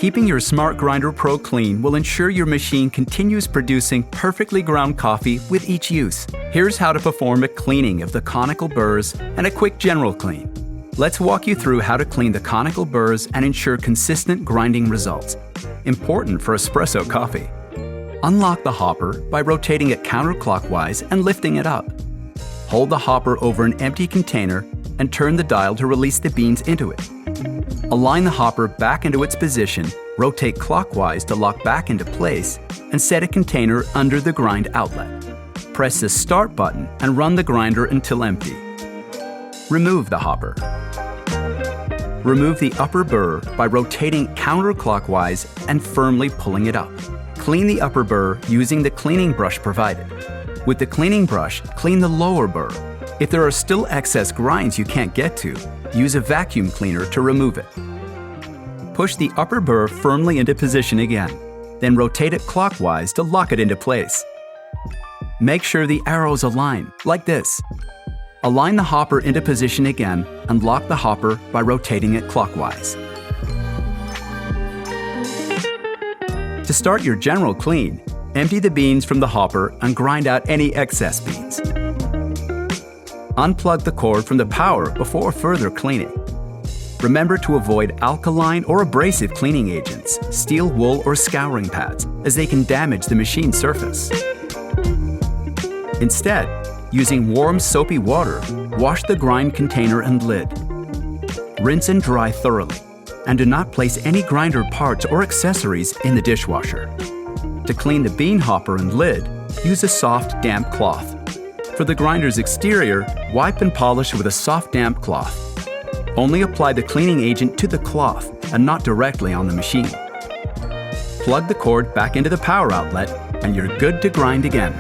Keeping your Smart Grinder Pro clean will ensure your machine continues producing perfectly ground coffee with each use. Here's how to perform a cleaning of the Conical burrs and a quick general clean. Let's walk you through how to clean the Conical burrs and ensure consistent grinding results. Important for espresso coffee. Unlock the hopper by rotating it counterclockwise and lifting it up. Hold the hopper over an empty container and turn the dial to release the beans into it. Align the hopper back into its position, rotate clockwise to lock back into place, and set a container under the grind outlet. Press the Start button and run the grinder until empty. Remove the hopper. Remove the upper burr by rotating counterclockwise and firmly pulling it up. Clean the upper burr using the cleaning brush provided. With the cleaning brush, clean the lower burr. If there are still excess grinds you can't get to, use a vacuum cleaner to remove it. Push the upper burr firmly into position again, then rotate it clockwise to lock it into place. Make sure the arrows align, like this. Align the hopper into position again and lock the hopper by rotating it clockwise. To start your general clean, empty the beans from the hopper and grind out any excess beans. Unplug the cord from the power before further cleaning. Remember to avoid alkaline or abrasive cleaning agents, steel wool or scouring pads, as they can damage the machine surface. Instead, using warm soapy water, wash the grind container and lid. Rinse and dry thoroughly, and do not place any grinder parts or accessories in the dishwasher. To clean the bean hopper and lid, use a soft, damp cloth. For the grinder's exterior, wipe and polish with a soft, damp cloth. Only apply the cleaning agent to the cloth and not directly on the machine. Plug the cord back into the power outlet and you're good to grind again.